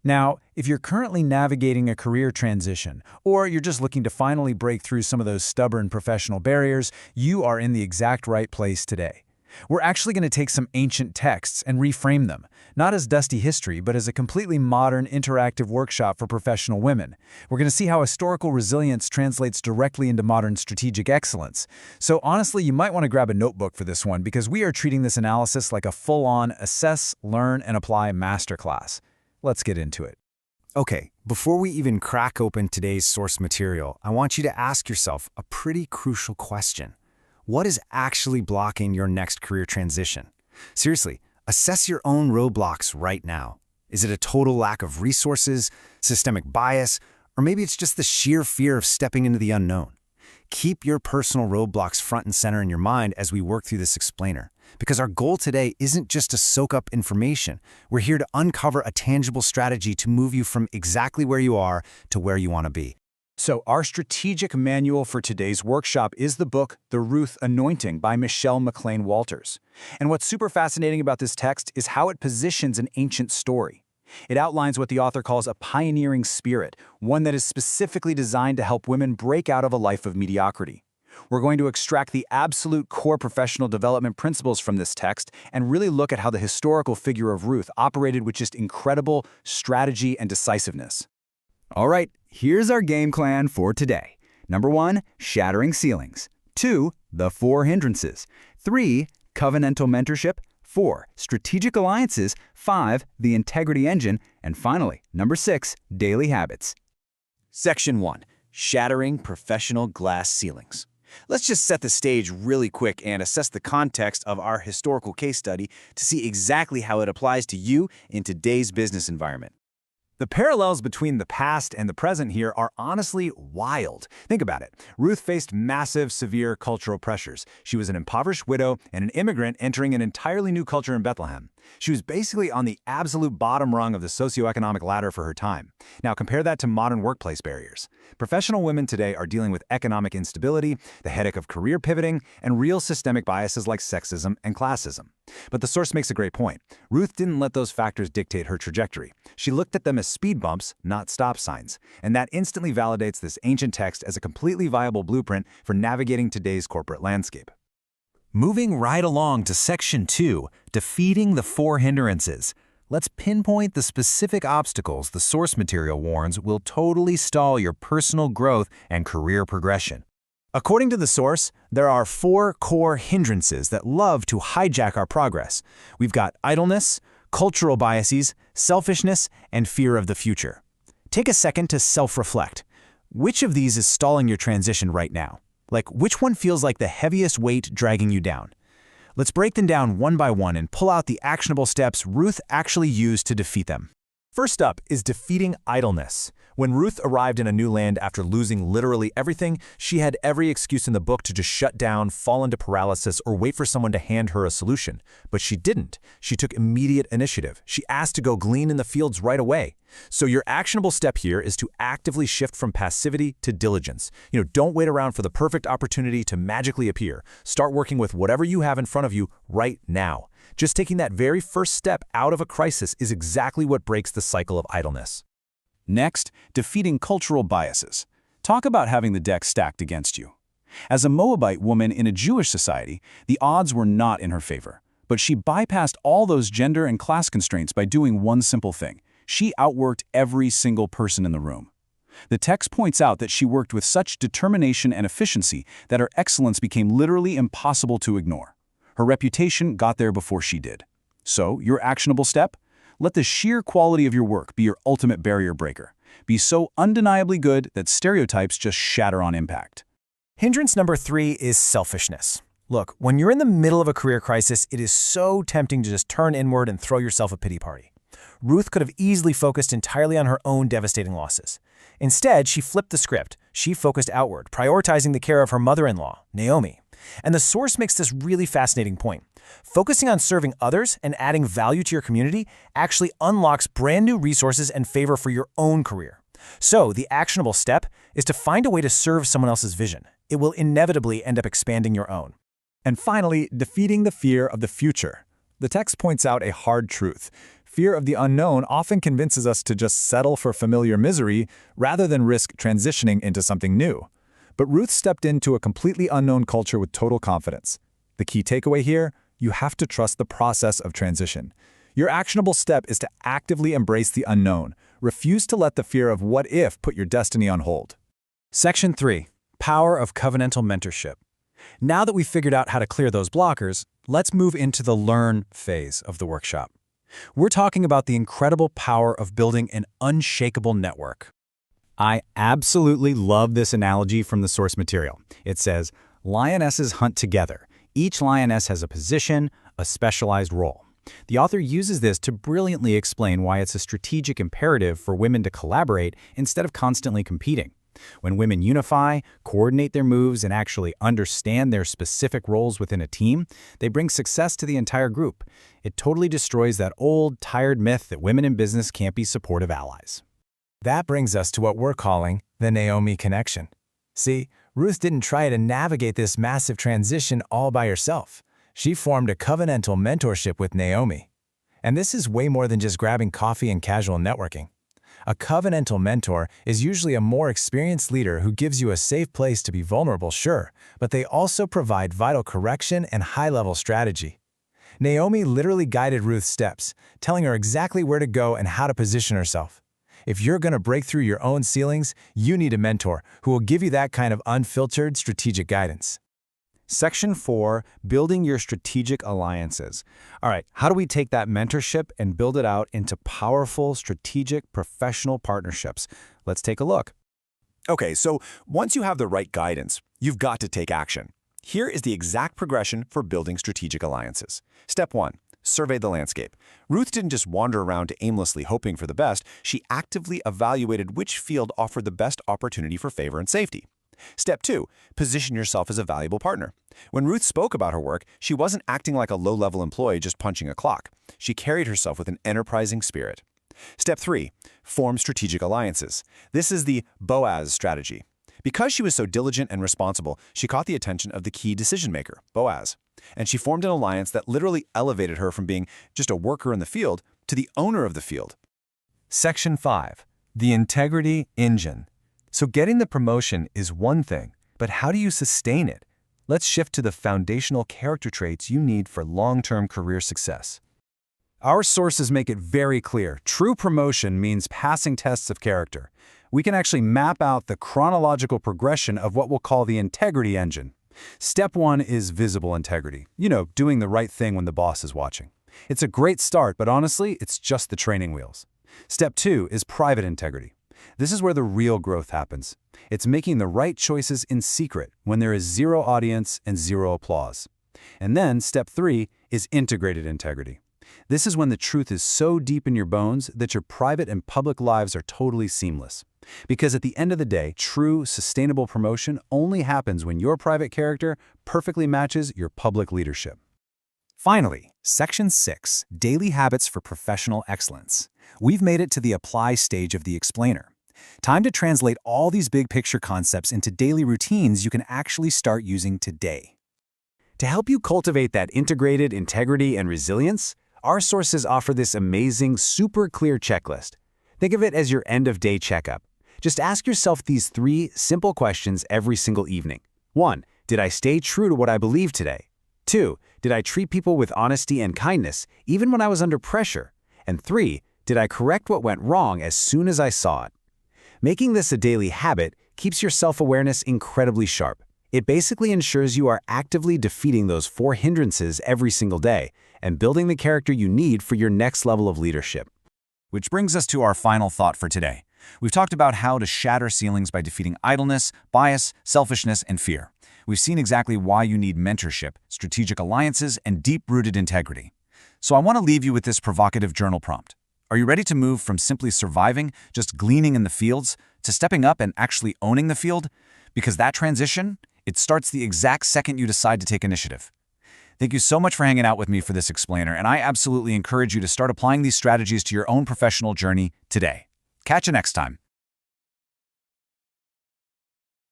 Now, if you're currently navigating a career transition, or you're just looking to finally break through some of those stubborn professional barriers, you are in the exact right place today. We're actually going to take some ancient texts and reframe them, not as dusty history, but as a completely modern, interactive workshop for professional women. We're going to see how historical resilience translates directly into modern strategic excellence. So honestly, you might want to grab a notebook for this one because we are treating this analysis like a full-on assess, learn, and apply masterclass. Let's get into it. Okay, before we even crack open today's source material, I want you to ask yourself a pretty crucial question. What is actually blocking your next career transition? Seriously, assess your own roadblocks right now. Is it a total lack of resources, systemic bias, or maybe it's just the sheer fear of stepping into the unknown? Keep your personal roadblocks front and center in your mind as we work through this explainer, because our goal today isn't just to soak up information. We're here to uncover a tangible strategy to move you from exactly where you are to where you want to be. So our strategic manual for today's workshop is the book, The Ruth Anointing by McClain-Walters. And what's super fascinating about this text is how it positions an ancient story. It outlines what the author calls a pioneering spirit, one that is specifically designed to help women break out of a life of mediocrity. We're going to extract the absolute core professional development principles from this text and really look at how the historical figure of Ruth operated with just incredible strategy and decisiveness. All right, here's our game plan for today. Number 1, shattering ceilings. 2, the 4 hindrances. 3, covenantal mentorship. 4, strategic alliances. 5, the integrity engine. And finally, number 6, daily habits. Section 1, shattering professional glass ceilings. Let's just set the stage really quick and assess the context of our historical case study to see exactly how it applies to you in today's business environment. The parallels between the past and the present here are honestly wild. Think about it. Ruth faced massive, severe cultural pressures. She was an impoverished widow and an immigrant entering an entirely new culture in Bethlehem. She was basically on the absolute bottom rung of the socioeconomic ladder for her time. Now compare that to modern workplace barriers. Professional women today are dealing with economic instability, the headache of career pivoting, and real systemic biases like sexism and classism. But the source makes a great point. Ruth didn't let those factors dictate her trajectory. She looked at them as speed bumps, not stop signs. And that instantly validates this ancient text as a completely viable blueprint for navigating today's corporate landscape. Moving right along to Section 2, defeating the 4 hindrances. Let's pinpoint the specific obstacles the source material warns will totally stall your personal growth and career progression. According to the source, there are 4 core hindrances that love to hijack our progress. We've got idleness, cultural biases, selfishness, and fear of the future. Take a second to self-reflect. Which of these is stalling your transition right now? Like, which one feels like the heaviest weight dragging you down? Let's break them down one by one and pull out the actionable steps Ruth actually used to defeat them. First up is defeating idleness. When Ruth arrived in a new land after losing literally everything, she had every excuse in the book to just shut down, fall into paralysis, or wait for someone to hand her a solution. But she didn't. She took immediate initiative. She asked to go glean in the fields right away. So your actionable step here is to actively shift from passivity to diligence. Don't wait around for the perfect opportunity to magically appear. Start working with whatever you have in front of you right now. Just taking that very first step out of a crisis is exactly what breaks the cycle of idleness. Next, defeating cultural biases. Talk about having the deck stacked against you. As a Moabite woman in a Jewish society, the odds were not in her favor. But she bypassed all those gender and class constraints by doing one simple thing. She outworked every single person in the room. The text points out that she worked with such determination and efficiency that her excellence became literally impossible to ignore. Her reputation got there before she did. So, your actionable step? Let the sheer quality of your work be your ultimate barrier breaker. Be so undeniably good that stereotypes just shatter on impact. Hindrance number 3 is selfishness. Look, when you're in the middle of a career crisis, it is so tempting to just turn inward and throw yourself a pity party. Ruth could have easily focused entirely on her own devastating losses. Instead, she flipped the script. She focused outward, prioritizing the care of her mother-in-law, Naomi. And the source makes this really fascinating point. Focusing on serving others and adding value to your community actually unlocks brand new resources and favor for your own career. So, the actionable step is to find a way to serve someone else's vision. It will inevitably end up expanding your own. And finally, defeating the fear of the future. The text points out a hard truth. Fear of the unknown often convinces us to just settle for familiar misery rather than risk transitioning into something new. But Ruth stepped into a completely unknown culture with total confidence. The key takeaway here: you have to trust the process of transition. Your actionable step is to actively embrace the unknown. Refuse to let the fear of what if put your destiny on hold. Section 3. Power of covenantal mentorship. Now that we've figured out how to clear those blockers, let's move into the learn phase of the workshop. We're talking about the incredible power of building an unshakable network. I absolutely love this analogy from the source material. It says, lionesses hunt together. Each lioness has a position, a specialized role. The author uses this to brilliantly explain why it's a strategic imperative for women to collaborate instead of constantly competing. When women unify, coordinate their moves, and actually understand their specific roles within a team, they bring success to the entire group. It totally destroys that old, tired myth that women in business can't be supportive allies. That brings us to what we're calling the Naomi connection. See, Ruth didn't try to navigate this massive transition all by herself. She formed a covenantal mentorship with Naomi. And this is way more than just grabbing coffee and casual networking. A covenantal mentor is usually a more experienced leader who gives you a safe place to be vulnerable, sure, but they also provide vital correction and high-level strategy. Naomi literally guided Ruth's steps, telling her exactly where to go and how to position herself. If you're going to break through your own ceilings, you need a mentor who will give you that kind of unfiltered strategic guidance. Section 4, building your strategic alliances. All right, how do we take that mentorship and build it out into powerful, strategic, professional partnerships? Let's take a look. Okay, so once you have the right guidance, you've got to take action. Here is the exact progression for building strategic alliances. Step 1. Survey the landscape. Ruth didn't just wander around aimlessly hoping for the best, she actively evaluated which field offered the best opportunity for favor and safety. Step 2. Position yourself as a valuable partner. When Ruth spoke about her work, she wasn't acting like a low-level employee just punching a clock. She carried herself with an enterprising spirit. Step 3. Form strategic alliances. This is the Boaz strategy. Because she was so diligent and responsible, she caught the attention of the key decision-maker, Boaz. And she formed an alliance that literally elevated her from being just a worker in the field to the owner of the field. Section 5. The integrity engine. So getting the promotion is one thing, but how do you sustain it? Let's shift to the foundational character traits you need for long-term career success. Our sources make it very clear. True promotion means passing tests of character. We can actually map out the chronological progression of what we'll call the integrity engine. Step 1 is visible integrity. Doing the right thing when the boss is watching. It's a great start, but honestly, it's just the training wheels. Step 2 is private integrity. This is where the real growth happens. It's making the right choices in secret when there is zero audience and zero applause. And then step 3 is integrated integrity. This is when the truth is so deep in your bones that your private and public lives are totally seamless. Because at the end of the day, true, sustainable promotion only happens when your private character perfectly matches your public leadership. Finally, Section 6, Daily Habits for Professional Excellence. We've made it to the apply stage of the explainer. Time to translate all these big picture concepts into daily routines you can actually start using today. To help you cultivate that integrated integrity and resilience, our sources offer this amazing, super clear checklist. Think of it as your end-of-day checkup. Just ask yourself these 3 simple questions every single evening. 1. Did I stay true to what I believe today? 2. Did I treat people with honesty and kindness, even when I was under pressure? And 3. Did I correct what went wrong as soon as I saw it? Making this a daily habit keeps your self-awareness incredibly sharp. It basically ensures you are actively defeating those 4 hindrances every single day and building the character you need for your next level of leadership. Which brings us to our final thought for today. We've talked about how to shatter ceilings by defeating idleness, bias, selfishness, and fear. We've seen exactly why you need mentorship, strategic alliances, and deep-rooted integrity. So I want to leave you with this provocative journal prompt. Are you ready to move from simply surviving, just gleaning in the fields, to stepping up and actually owning the field? Because that transition, it starts the exact second you decide to take initiative. Thank you so much for hanging out with me for this explainer, and I absolutely encourage you to start applying these strategies to your own professional journey today. Catch you next time.